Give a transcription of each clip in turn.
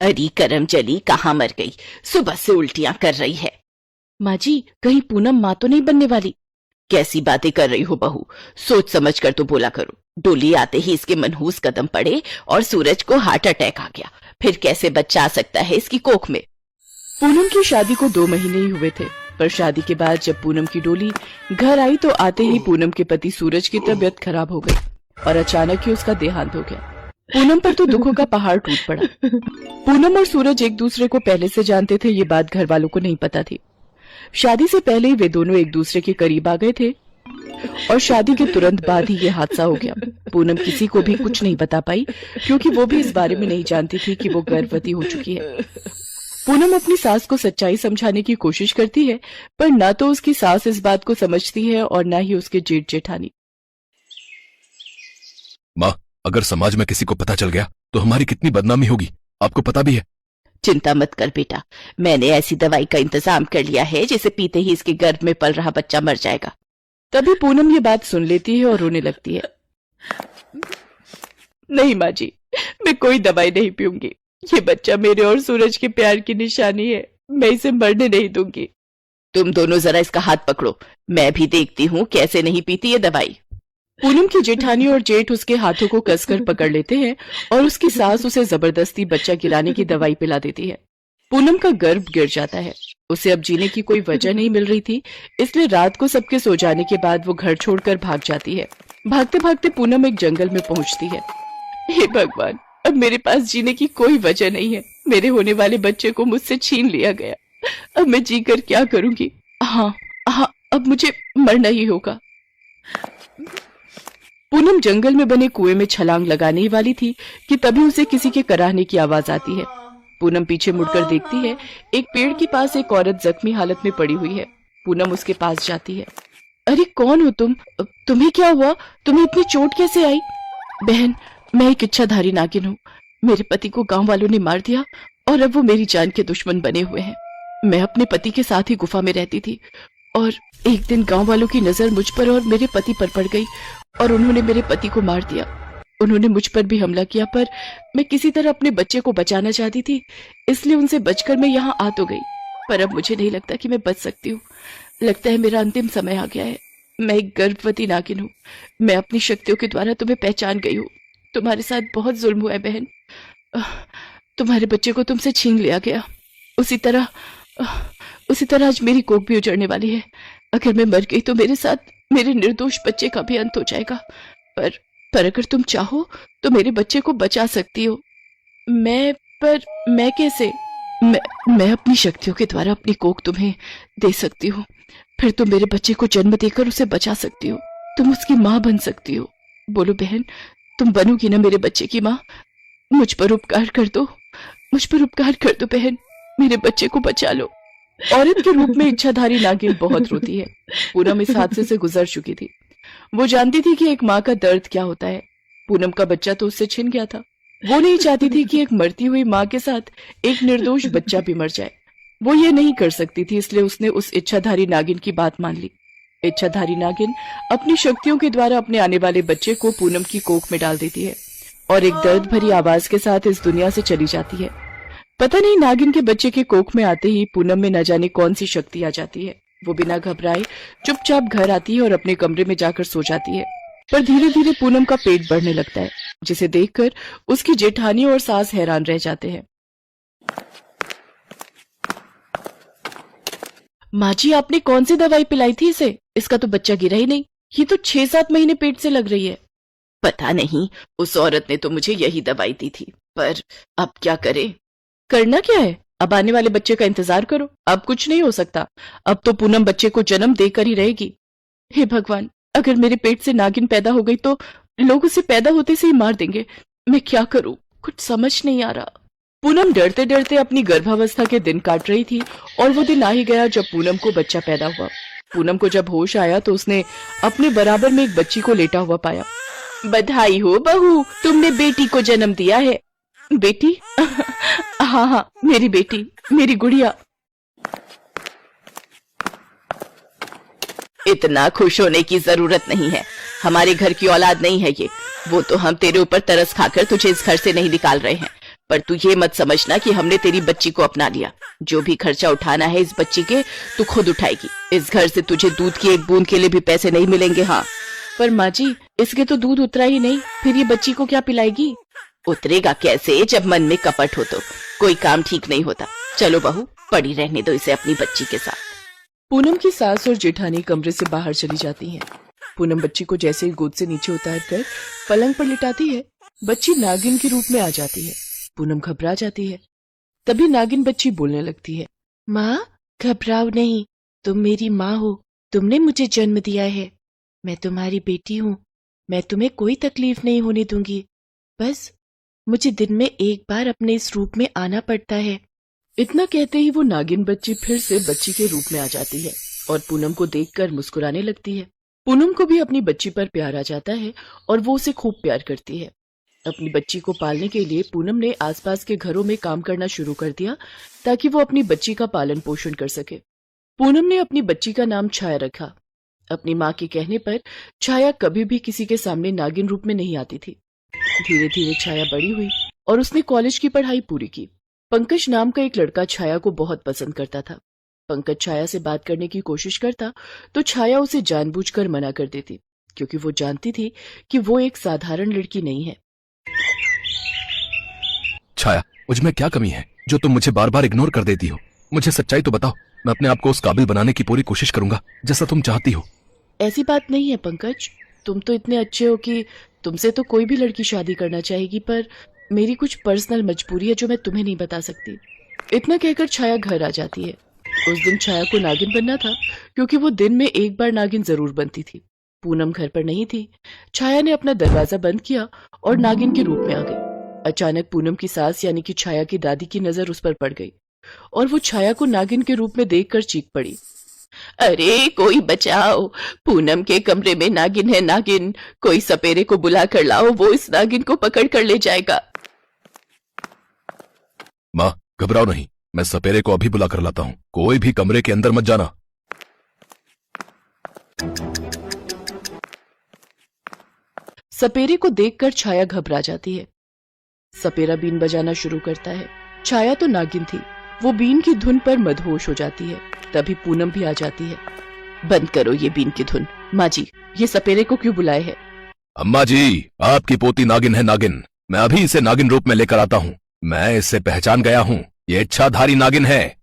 अरे करम जली कहाँ मर गई, सुबह से उल्टियां कर रही है। माँ जी, कहीं पूनम माँ तो नहीं बनने वाली? कैसी बातें कर रही हो बहू, सोच समझ कर तो बोला करो। डोली आते ही इसके मनहूस कदम पड़े और सूरज को हार्ट अटैक आ गया, फिर कैसे बच्चा आ सकता है इसकी कोख में। पूनम की शादी को 2 महीने ही हुए थे, पर शादी के बाद जब पूनम की डोली घर आई तो आते ही पूनम के पति सूरज की तबीयत खराब हो गई और अचानक ही उसका देहांत हो गया। पूनम पर तो दुखों का पहाड़ टूट पड़ा। पूनम और सूरज एक दूसरे को पहले से जानते थे, ये बात घर वालों को नहीं पता थी। शादी से पहले ही वे दोनों एक दूसरे के करीब आ गए थे और शादी के तुरंत बाद ही ये हादसा हो गया। पूनम किसी को भी कुछ नहीं बता पाई क्योंकि वो भी इस बारे में नहीं जानती थी कि वो गर्भवती हो चुकी है। पूनम अपनी सास को सच्चाई समझाने की कोशिश करती है, पर ना तो उसकी सास इस बात को समझती है और ना ही उसके जेठ जेठानी। माँ, अगर समाज में किसी को पता चल गया तो हमारी कितनी बदनामी होगी, आपको पता भी है। चिंता मत कर बेटा, मैंने ऐसी दवाई का इंतजाम कर लिया है जिसे पीते ही इसके गर्भ में पल रहा बच्चा मर जाएगा। तभी पूनम ये बात सुन लेती है और रोने लगती है। नहीं माँ जी, मैं कोई दवाई नहीं पीऊंगी। ये बच्चा मेरे और सूरज के प्यार की निशानी है, मैं इसे मरने नहीं दूंगी। तुम दोनों जरा इसका हाथ पकड़ो, मैं भी देखती हूँ कैसे नहीं पीती ये दवाई। पूनम की जेठानी और जेठ उसके हाथों को कसकर पकड़ लेते हैं और उसकी सास उसे जबरदस्ती बच्चा गिराने की दवाई पिला देती है। पूनम का गर्भ गिर जाता है। उसे अब जीने की कोई वजह नहीं मिल रही थी, इसलिए रात को सबके सो जाने के बाद वो घर छोड़कर भाग जाती है। भागते भागते पूनम एक जंगल में पहुंचती है। हे भगवान, अब मेरे पास जीने की कोई वजह नहीं है। मेरे होने वाले बच्चे को मुझसे छीन लिया गया। अब मैं जीकर क्या करूंगी? हाँ, अब मुझे मरना ही होगा। पूनम जंगल में बने कुएं में छलांग लगाने ही वाली थी कि तभी उसे किसी के कराहने की आवाज आती है। पूनम पीछे मुड़कर देखती है, एक पेड़ के पास एक औरत जख्मी हालत में पड़ी हुई है। पूनम उसके पास जाती है। अरे कौन हो तुम? तुम्हें क्या हुआ? तुम्हें इतनी चोट कैसे आई? बहन, मैं एक इच्छाधारी नागिन हूँ। मेरे पति को गांव वालों ने मार दिया और अब वो मेरी जान के दुश्मन बने हुए हैं। मैं अपने पति के साथ ही गुफा में रहती थी और एक दिन गांव वालों की नजर मुझ पर और मेरे पति पर पड़ गई और उन्होंने मेरे पति को मार दिया। उन्होंने मुझ पर भी हमला किया, पर मैं किसी तरह अपने बच्चे को बचाना चाहती थी, इसलिए उनसे बचकर मैं यहाँ आ तो गई, पर अब मुझे नहीं लगता कि मैं बच सकती हूँ। लगता है मेरा अंतिम समय आ गया है। मैं एक गर्भवती नागिन हूँ। मैं अपनी शक्तियों के द्वारा तुम्हें पहचान गई हूँ। तुम्हारे साथ बहुत जुल्म हुआ है बहन। तुम्हारे बच्चे को तुमसे छीन लिया गया। उसी तरह आज मेरी कोख भी उजड़ने वाली है। अगर मैं मर गई तो मेरे साथ मेरे निर्दोष बच्चे का भी अंत हो जाएगा। पर अगर तुम चाहो तो मेरे बच्चे को बचा सकती हो। मैं कैसे? मैं अपनी शक्तियों के द्वारा अपनी कोख तुम्हें दे सकती हूँ। फिर तुम मेरे बच्चे को जन्म देकर उसे बचा सकती हो। तुम उसकी माँ बन सकती हो। बोलो बहन, तुम बनोगी ना मेरे बच्चे की माँ? मुझ पर उपकार कर दो, मुझ पर उपकार कर दो बहन, मेरे बच्चे को बचा लो। औरत के रूप में इच्छाधारी नागिन बहुत रोती है। पूनम इस हादसे से गुजर चुकी थी। वो जानती थी कि एक माँ का दर्द क्या होता है। पूनम का बच्चा तो उससे छिन गया था। वो नहीं चाहती थी कि एक मरती हुई माँ के साथ एक निर्दोष बच्चा भी मर जाए। वो ये नहीं कर सकती थी, इसलिए उसने उस इच्छाधारी नागिन की बात मान ली। इच्छाधारी नागिन अपनी शक्तियों के द्वारा अपने आने वाले बच्चे को पूनम की कोख में डाल देती है और एक दर्द भरी आवाज के साथ इस दुनिया से चली जाती है। पता नहीं नागिन के बच्चे के कोख में आते ही पूनम में न जाने कौन सी शक्ति आ जाती है। वो बिना घबराए चुपचाप घर आती है और अपने कमरे में जाकर सो जाती है। पर धीरे धीरे पूनम का पेट बढ़ने लगता है, जिसे देखकर उसकी जेठानी और सास हैरान रह जाते हैं। माँ जी, आपने कौन सी दवाई पिलाई थी इसे? इसका तो बच्चा गिरा ही नहीं। ये तो 6-7 महीने पेट से लग रही है। पता नहीं, उस औरत ने तो मुझे यही दवाई दी थी, पर अब क्या करे? करना क्या है? अब आने वाले बच्चे का इंतजार करो। अब कुछ नहीं हो सकता। अब तो पूनम बच्चे को जन्म देकर ही रहेगी। हे भगवान, अगर मेरे पेट से नागिन पैदा हो गई तो लोग उसे पैदा होते से ही मार देंगे। मैं क्या करूं? कुछ समझ नहीं आ रहा। पूनम डरते डरते अपनी गर्भावस्था के दिन काट रही थी और वो दिन आ ही गया जब पूनम को बच्चा पैदा हुआ। पूनम को जब होश आया तो उसने अपने बराबर में एक बच्ची को लेटा हुआ पाया। बधाई हो बहू, तुमने बेटी को जन्म दिया है। बेटी? हाँ, मेरी बेटी, मेरी गुड़िया। इतना खुश होने की जरूरत नहीं है। हमारे घर की औलाद नहीं है ये। वो तो हम तेरे ऊपर तरस खाकर तुझे इस घर से नहीं निकाल रहे हैं। पर तू ये मत समझना कि हमने तेरी बच्ची को अपना लिया। जो भी खर्चा उठाना है इस बच्ची के तू खुद उठाएगी। इस घर से तुझे दूध की एक बूंद के लिए भी पैसे नहीं मिलेंगे। हाँ, पर माँ जी, इसके तो दूध उतरा ही नहीं, फिर ये बच्ची को क्या पिलाएगी? उतरेगा कैसे जब मन में कपट हो तो? कोई काम ठीक नहीं होता। चलो बहू, पड़ी रहने दो इसे अपनी बच्ची के साथ। पूनम की सास और जेठानी कमरे से बाहर चली जाती हैं। पूनम बच्ची को जैसे ही गोद से नीचे उतार कर पलंग पर लिटाती है, बच्ची नागिन के रूप में आ जाती है। पूनम घबरा जाती है। तभी नागिन बच्ची बोलने लगती है, माँ घबराओ नहीं, तुम मेरी माँ हो, तुमने मुझे जन्म दिया है, मैं तुम्हारी बेटी हूँ, मैं तुम्हें कोई तकलीफ नहीं होने दूंगी, बस मुझे दिन में एक बार अपने इस रूप में आना पड़ता है। इतना कहते ही वो नागिन बच्ची फिर से बच्ची के रूप में आ जाती है और पूनम को देखकर मुस्कुराने लगती है। पूनम को भी अपनी बच्ची पर प्यार आ जाता है और वो उसे खूब प्यार करती है। अपनी बच्ची को पालने के लिए पूनम ने आसपास के घरों में काम करना शुरू कर दिया ताकि वो अपनी बच्ची का पालन पोषण कर सके। पूनम ने अपनी बच्ची का नाम छाया रखा। अपनी माँ के कहने पर छाया कभी भी किसी के सामने नागिन रूप में नहीं आती थी। धीरे धीरे छाया बड़ी हुई और उसने कॉलेज की पढ़ाई पूरी की। पंकज नाम का एक लड़का छाया को बहुत पसंद करता था। पंकज छाया से बात करने की कोशिश करता तो छाया उसे जानबूझकर मना कर देती, क्योंकि वो जानती थी कि वो एक साधारण लड़की नहीं है। छाया, मुझमें क्या कमी है जो तुम मुझे बार बार इग्नोर कर देती हो? मुझे सच्चाई तो बताओ। मैं अपने आप को उस काबिल बनाने की पूरी कोशिश करूंगा जैसा तुम चाहती हो। ऐसी बात नहीं है पंकज, तुम तो इतने अच्छे हो कि तुमसे तो कोई भी लड़की शादी करना चाहेगी, पर मेरी कुछ पर्सनल मजबूरी है जो मैं तुम्हें नहीं बता सकती। इतना कहकर छाया घर आ जाती है। उस दिन छाया को नागिन बनना था, क्योंकि वो दिन में एक बार नागिन जरूर बनती थी। पूनम घर पर नहीं थी। छाया ने अपना दरवाजा बंद किया और नागिन के रूप में आ गई। अचानक पूनम की सास यानी कि छाया की दादी की नजर उस पर पड़ गई और वो छाया को नागिन के रूप में देखकर चीख पड़ी, अरे कोई बचाओ, पूनम के कमरे में नागिन है, नागिन। कोई सपेरे को बुला कर लाओ, वो इस नागिन को पकड़ कर ले जाएगा। माँ घबराओ नहीं, मैं सपेरे को अभी बुला कर लाता हूँ। कोई भी कमरे के अंदर मत जाना। सपेरे को देखकर छाया घबरा जाती है। सपेरा बीन बजाना शुरू करता है। छाया तो नागिन थी, वो बीन की धुन पर मदहोश हो जाती है। तभी पूनम भी आ जाती है। बंद करो ये बीन की धुन। माँ जी, ये सपेरे को क्यों बुलाए है? अम्मा जी, आपकी पोती नागिन है, नागिन। मैं अभी इसे नागिन रूप में लेकर आता हूँ। मैं इसे पहचान गया हूँ, ये इच्छाधारी नागिन है।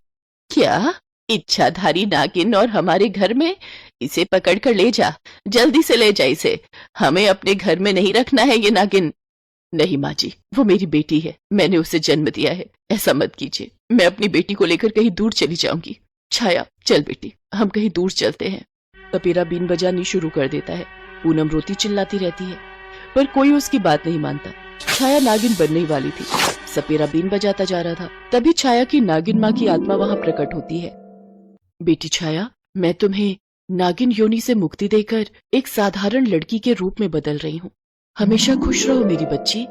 क्या इच्छाधारी नागिन और हमारे घर में? इसे पकड़ कर ले जा, जल्दी से ले जा इसे। हमें अपने घर में नहीं रखना है ये नागिन। नहीं माँ जी, वो मेरी बेटी है, मैंने उसे जन्म दिया है, ऐसा मत कीजिए। मैं अपनी बेटी को लेकर कहीं दूर चली जाऊंगी। छाया चल बेटी, हम कहीं दूर चलते हैं। सपेरा बीन बजानी शुरू कर देता है। पूनम रोती चिल्लाती रहती है, पर कोई उसकी बात नहीं मानता। छाया नागिन बनने ही वाली थी। सपेरा बीन बजाता जा रहा था। तभी छाया की नागिन माँ की आत्मा वहां प्रकट होती है। बेटी छाया, मैं तुम्हें नागिन योनि से मुक्ति देकर एक साधारण लड़की के रूप में बदल रही हूँ। हमेशा खुश रहो मेरी बच्ची।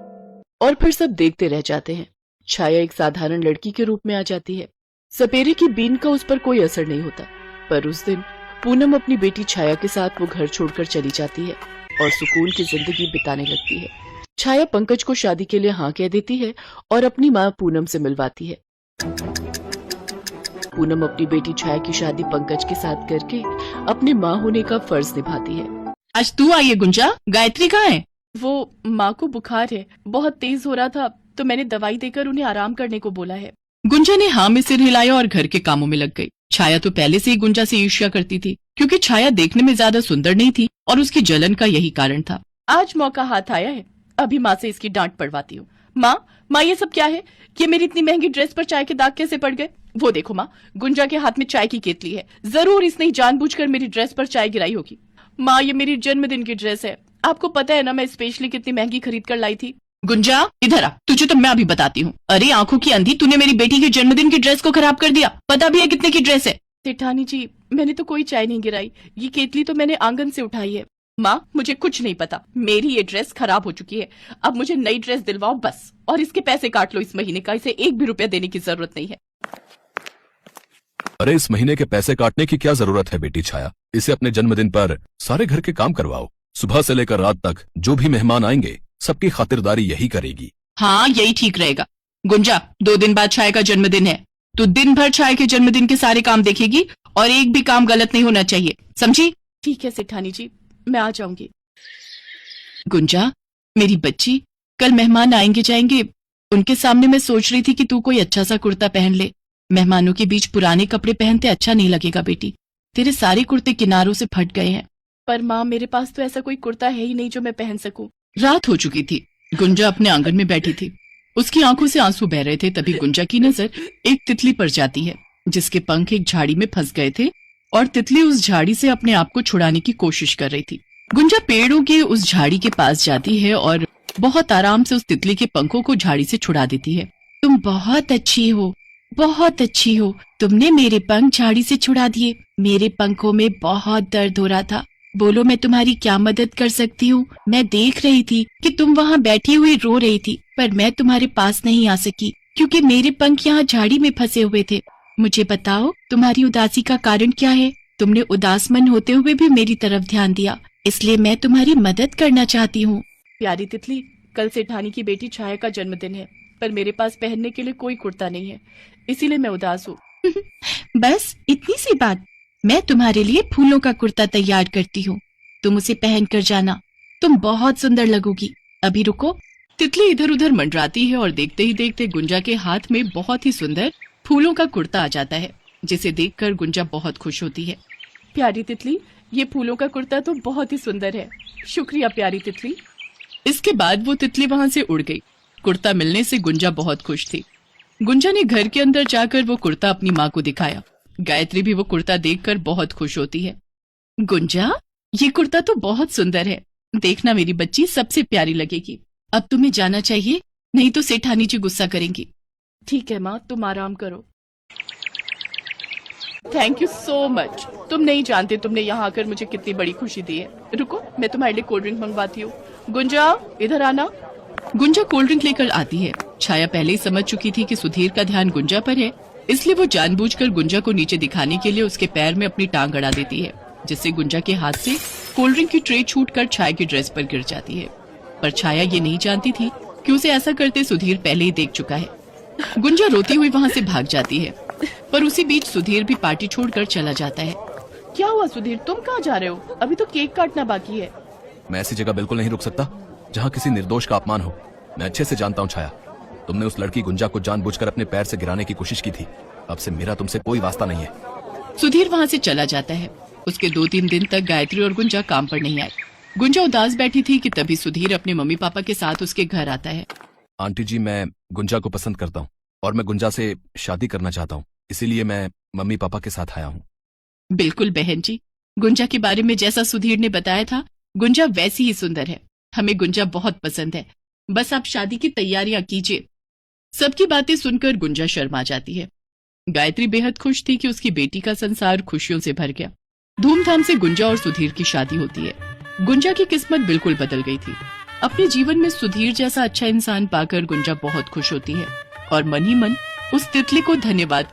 और फिर सब देखते रह जाते हैं। छाया एक साधारण लड़की के रूप में आ जाती है। सपेरे की बीन का उस पर कोई असर नहीं होता। पर उस दिन पूनम अपनी बेटी छाया के साथ वो घर छोड़कर चली जाती है और सुकून की जिंदगी बिताने लगती है। छाया पंकज को शादी के लिए हाँ कह देती है और अपनी माँ पूनम से मिलवाती है। पूनम अपनी बेटी छाया की शादी पंकज के साथ करके अपने माँ होने का फर्ज निभाती है। आज तू आई है गुंजा, गायत्री कहाँ है? वो माँ को बुखार है, बहुत तेज हो रहा था तो मैंने दवाई देकर उन्हें आराम करने को बोला है। गुंजा ने हाँ में सिर हिलाया और घर के कामों में लग गई। छाया तो पहले से ही गुंजा से ईर्ष्या करती थी, क्योंकि छाया देखने में ज्यादा सुंदर नहीं थी और उसकी जलन का यही कारण था। आज मौका हाथ आया है, अभी माँ से इसकी डांट पड़वाती हूँ। माँ ये सब क्या है? ये मेरी इतनी महंगी ड्रेस पर चाय के दाग कैसे पड़ गए? वो देखो माँ, गुंजा के हाथ में चाय की केतली है, जरूर इसने जानबूझकर मेरी ड्रेस पर चाय गिराई होगी। माँ ये मेरी जन्मदिन की ड्रेस है, आपको पता है ना मैं स्पेशली कितनी महंगी खरीद कर लाई थी। गुंजा इधर आ, तुझे तो मैं अभी बताती हूँ। अरे आंखों की अंधी, तूने मेरी बेटी के जन्मदिन की ड्रेस को खराब कर दिया। पता भी है कितने की ड्रेस है? सेठानी जी, मैंने तो कोई चाय नहीं गिराई, ये केतली तो मैंने आंगन से उठाई है। माँ मुझे कुछ नहीं पता, मेरी ये ड्रेस खराब हो चुकी है, अब मुझे नई ड्रेस दिलवाओ बस, और इसके पैसे काट लो इस महीने का, इसे एक भी रुपया देने की जरूरत नहीं है। अरे इस महीने के पैसे काटने की क्या जरूरत है बेटी छाया? इसे अपने जन्मदिन पर सारे घर के काम करवाओ। सुबह से लेकर रात तक जो भी मेहमान आएंगे सबकी खातिरदारी यही करेगी। हाँ यही ठीक रहेगा। गुंजा, 2 दिन बाद छाया का जन्मदिन है। तू दिन भर छाया के जन्मदिन के सारे काम देखेगी और एक भी काम गलत नहीं होना चाहिए, समझी? ठीक है सेठानी जी, मैं आ जाऊंगी। गुंजा, मेरी बच्ची, कल मेहमान आएंगे जाएंगे, उनके सामने मैं सोच रही थी कि तू कोई अच्छा सा कुर्ता पहन ले। मेहमानों के बीच पुराने कपड़े पहनते अच्छा नहीं लगेगा बेटी। तेरे सारे कुर्ते किनारों से फट गए हैं। पर माँ, मेरे पास तो ऐसा कोई कुर्ता है ही नहीं जो मैं पहन सकूं। रात हो चुकी थी। गुंजा अपने आंगन में बैठी थी। उसकी आंखों से आंसू बह रहे थे। तभी गुंजा की नजर एक तितली पर जाती है, जिसके पंख एक झाड़ी में फंस गए थे और तितली उस झाड़ी से अपने आप को छुड़ाने की कोशिश कर रही थी। गुंजा पेड़ों के उस झाड़ी के पास जाती है और बहुत आराम से उस तितली के पंखों को झाड़ी से छुड़ा देती है। तुम बहुत अच्छी हो, बहुत अच्छी हो। तुमने मेरे पंख झाड़ी से छुड़ा दिए। मेरे पंखों में बहुत दर्द हो रहा था। बोलो, मैं तुम्हारी क्या मदद कर सकती हूँ? मैं देख रही थी कि तुम वहाँ बैठी हुई रो रही थी, पर मैं तुम्हारे पास नहीं आ सकी क्योंकि मेरे पंख यहाँ झाड़ी में फंसे हुए थे। मुझे बताओ, तुम्हारी उदासी का कारण क्या है? तुमने उदास मन होते हुए भी मेरी तरफ ध्यान दिया, इसलिए मैं तुम्हारी मदद करना चाहती हूँ। प्यारी तितली, कल सेठानी की बेटी छाया का जन्मदिन है, पर मेरे पास पहनने के लिए कोई कुर्ता नहीं है, इसीलिए मैं उदास हूँ। बस इतनी सी बात? मैं तुम्हारे लिए फूलों का कुर्ता तैयार करती हूँ, तुम उसे पहन कर जाना। तुम बहुत सुंदर लगोगी। अभी रुको। तितली इधर उधर मंडराती है और देखते ही देखते गुंजा के हाथ में बहुत ही सुंदर फूलों का कुर्ता आ जाता है, जिसे देखकर गुंजा बहुत खुश होती है। प्यारी तितली, ये फूलों का कुर्ता तो बहुत ही सुंदर है। शुक्रिया प्यारी तितली। इसके बाद वो तितली वहां से उड़ गई। कुर्ता मिलने से गुंजा बहुत खुश थी। गुंजा ने घर के अंदर जाकर वो कुर्ता अपनी माँ को दिखाया। गायत्री भी वो कुर्ता देखकर बहुत खुश होती है। गुंजा, ये कुर्ता तो बहुत सुंदर है। देखना मेरी बच्ची, सबसे प्यारी लगेगी। अब तुम्हें जाना चाहिए, नहीं तो सेठानी जी गुस्सा करेंगी। ठीक है माँ, तुम आराम करो। Thank you so much. तुम नहीं जानते तुमने यहाँ आकर मुझे कितनी बड़ी खुशी दी है। रुको, मैं तुम्हारे लिए कोल्ड ड्रिंक मंगवाती हूँ। गुंजा, इधर आना। गुंजा कोल्ड ड्रिंक लेकर आती है। छाया पहले ही समझ चुकी थी कि सुधीर का ध्यान गुंजा पर है, इसलिए वो जानबूझकर गुंजा को नीचे दिखाने के लिए उसके पैर में अपनी टांग अड़ा देती है, जिससे गुंजा के हाथ से कोल्ड ड्रिंक की ट्रे छूटकर छाया की ड्रेस पर गिर जाती है। पर छाया ये नहीं जानती थी कि उसे ऐसा करते सुधीर पहले ही देख चुका है। गुंजा रोती हुई वहाँ से भाग जाती है, पर उसी बीच सुधीर भी पार्टी छोड़कर चला जाता है। क्या हुआ सुधीर, तुम कहाँ जा रहे हो? अभी तो केक काटना बाकी है। मैं ऐसी जगह बिल्कुल नहीं रुक सकता जहाँ किसी निर्दोष का अपमान हो। मैं अच्छे से जानता हूँ छाया, तुमने उस लड़की गुंजा को जानबूझकर अपने पैर से गिराने की कोशिश की थी। अब से मेरा तुमसे कोई वास्ता नहीं है। सुधीर वहाँ से चला जाता है। उसके 2-3 दिन तक गायत्री और गुंजा काम पर नहीं आए। गुंजा उदास बैठी थी कि तभी सुधीर अपने मम्मी पापा के साथ उसके घर आता है। आंटी जी, मैं गुंजा को पसंद करता हूँ और मैं गुंजा से शादी करना चाहता हूँ, इसीलिए मैं मम्मी पापा के साथ आया हूँ। बिल्कुल बहन जी, गुंजा के बारे में जैसा सुधीर ने बताया था, गुंजा वैसी ही सुंदर है। हमें गुंजा बहुत पसंद है। बस आप शादी की तैयारियां कीजिए। सबकी बातें सुनकर गुंजा शर्मा जाती है। गायत्री बेहद खुश थी कि उसकी बेटी का संसार खुशियों से भर गया। धूमधाम से गुंजा और सुधीर की शादी होती है। गुंजा की किस्मत बिल्कुल बदल गई थी। अपने जीवन में सुधीर जैसा अच्छा इंसान पाकर गुंजा बहुत खुश होती है और मन ही मन उस तितली को धन्यवाद